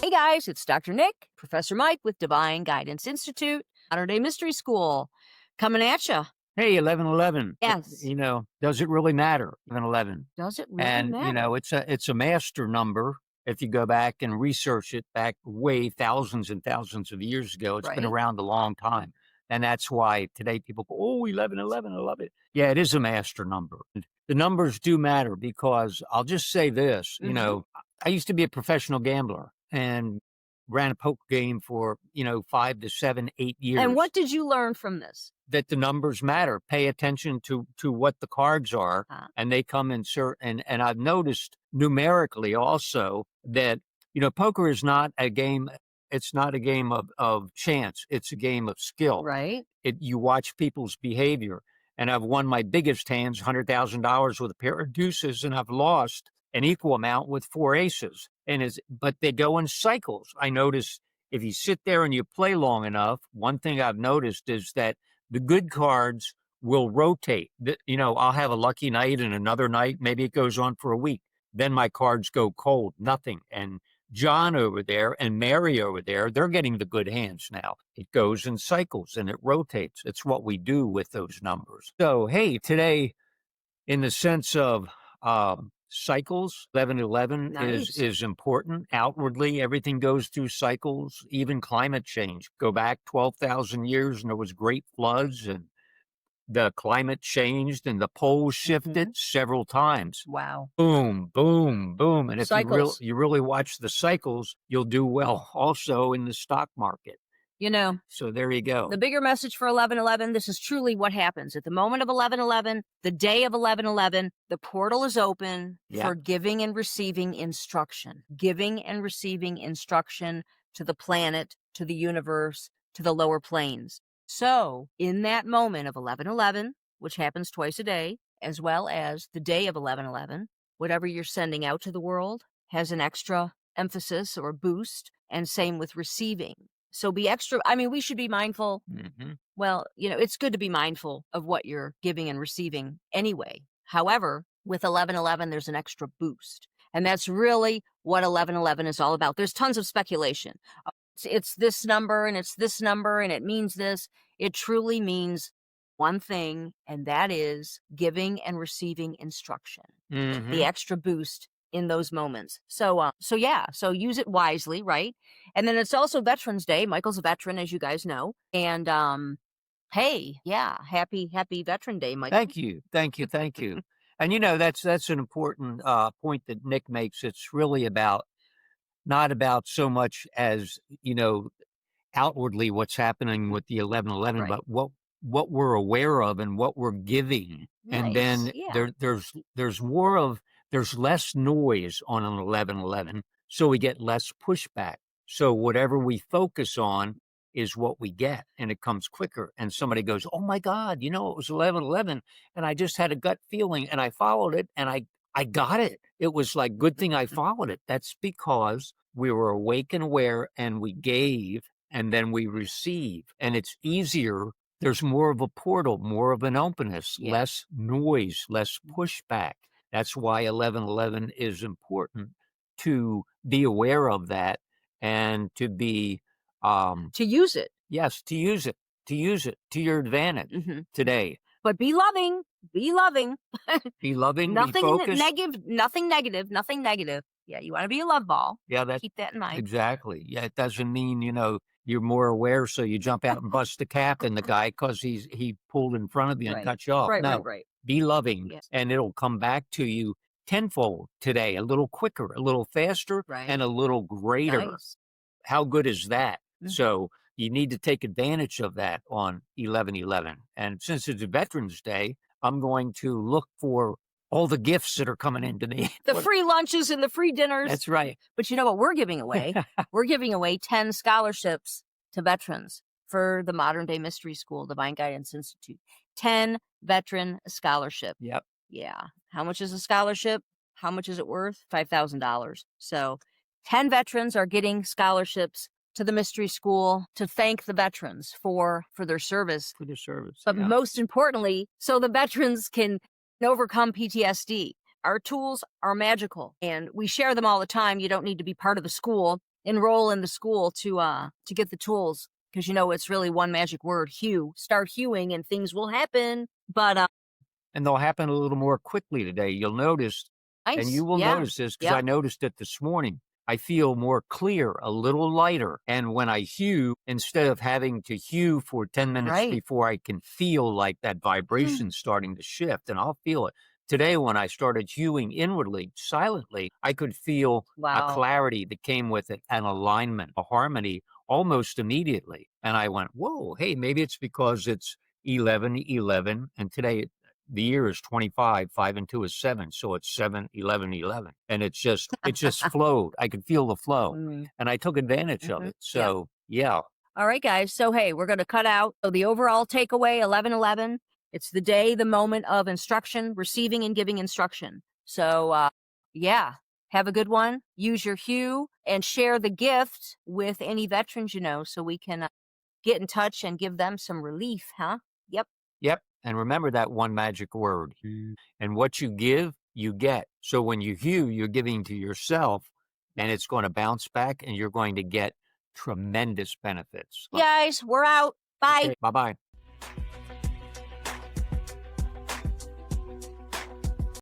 Hey guys, it's Dr. Nick, Professor Mike with Divine Guidance Institute, Modern Day Mystery School, coming at you. Hey, 1111. Yes. Does it really matter? 1111. Does it really And matter? it's a master number. If you go back and research it back way thousands and thousands of years ago, it's been Right? around a long time. And that's why today people go, oh, 1111, I love it. Yeah, it is a master number. The numbers do matter because I'll just say this, Mhm. I used to be a professional gambler and ran a poker game for, 5 to 7, 8 years. And what did you learn from this? That the numbers matter. Pay attention to what the cards are, and they come in certain. And I've noticed numerically also that poker is not a game. It's not a game of chance. It's a game of skill. Right? You watch people's behavior, and I've won my biggest hands, $100,000 with a pair of deuces, and I've lost an equal amount with 4 aces. But they go in cycles. I notice if you sit there and you play long enough, one thing I've noticed is that the good cards will rotate. I'll have a lucky night and another night, maybe it goes on for a week. Then my cards go cold, nothing. And John over there and Mary over there, they're getting the good hands now. It goes in cycles and it rotates. It's what we do with those numbers. So, hey, today, in the sense of cycles, 1111 Nice. is important. Outwardly, everything goes through cycles, even climate change. Go back 12,000 years and there was great floods and the climate changed and the poles shifted several times. Wow. Boom, boom, boom. And if Cycles. you really watch the cycles, you'll do well also in the stock market. So there you go. The bigger message for 1111, this is truly what happens. At the moment of 1111, the day of 1111, the portal is open for giving and receiving instruction. Giving and receiving instruction to the planet, to the universe, to the lower planes. So, in that moment of 1111, which happens twice a day, as well as the day of 1111, whatever you're sending out to the world has an extra emphasis or boost, and same with receiving. So be extra. I mean, we should be mindful. Well, it's good to be mindful of what you're giving and receiving anyway. However, with 1111, there's an extra boost. And that's really what 1111 is all about. There's tons of speculation. It's this number and it's this number and it means this. It truly means one thing, and that is giving and receiving instruction. The extra boost in those moments. So use it wisely, right? And then it's also Veterans Day. Michael's a veteran, as you guys know. And happy Veteran Day, Michael. Thank you. And that's an important point that Nick makes. It's really not about so much as outwardly what's happening with the 1111, Right. but what we're aware of and what we're giving. Nice. And then there's less noise on an 1111, so we get less pushback. So whatever we focus on is what we get, and it comes quicker. And somebody goes, oh my God, it was 1111, and I just had a gut feeling, and I followed it, and I got it. It was like, good thing I followed it. That's because we were awake and aware, and we gave, and then we receive. And it's easier. There's more of a portal, more of an openness, less noise, less pushback. That's why 1111 is important, to be aware of that and to be to use it. Yes, to use it to your advantage today. But be loving. Be loving, Nothing be focused. nothing negative. Yeah, you want to be a love ball. Yeah, keep that in mind. Exactly. Yeah, it doesn't mean, you're more aware, so you jump out and bust the cap in the guy because he pulled in front of you and cut you off. Right. Be loving, and it'll come back to you tenfold today, a little quicker, a little faster, and a little greater. Nice. How good is that? So you need to take advantage of that on 1111. And since it's Veterans Day, I'm going to look for all the gifts that are coming into me. The free lunches and the free dinners. That's right. But you know what we're giving away? We're giving away 10 scholarships to veterans for the Modern Day Mystery School, Divine Guidance Institute. 10 veteran scholarship. Yep. Yeah. How much is a scholarship? How much is it worth? $5,000. So 10 veterans are getting scholarships to the mystery school to thank the veterans for their service. For their service. But most importantly, so the veterans can overcome PTSD. Our tools are magical and we share them all the time. You don't need to be part of the school. enroll in the school to get the tools, because it's really one magic word, hue. Start hewing and things will happen. But And they'll happen a little more quickly today. You'll notice, and nice. you will Yeah. notice this because Yep. I noticed it this morning. I feel more clear, a little lighter. And when I hue, instead of having to hue for 10 minutes Right. before I can feel like that vibration starting to shift, and I'll feel it. Today, when I started hewing inwardly, silently, I could feel a Wow. clarity that came with it, an alignment, a harmony almost immediately. And I went, whoa, hey, maybe it's because it's 11:11, and today the year is 25, 5 and 2 is 7. So it's 7/11/11. And it just flowed. I could feel the flow. Mm. And I took advantage of Mhm. it. So yeah. All right, guys. So, hey, we're going to cut out. So the overall takeaway, 11/11, it's the day, the moment of instruction, receiving and giving instruction. So, yeah, have a good one. Use your hue and share the gift with any veterans so we can get in touch and give them some relief, huh? Yep. Yep. And remember that one magic word. And what you give, you get. So when you hue, you're giving to yourself, and it's going to bounce back, and you're going to get tremendous benefits. Guys, we're out. Bye. Okay, bye-bye.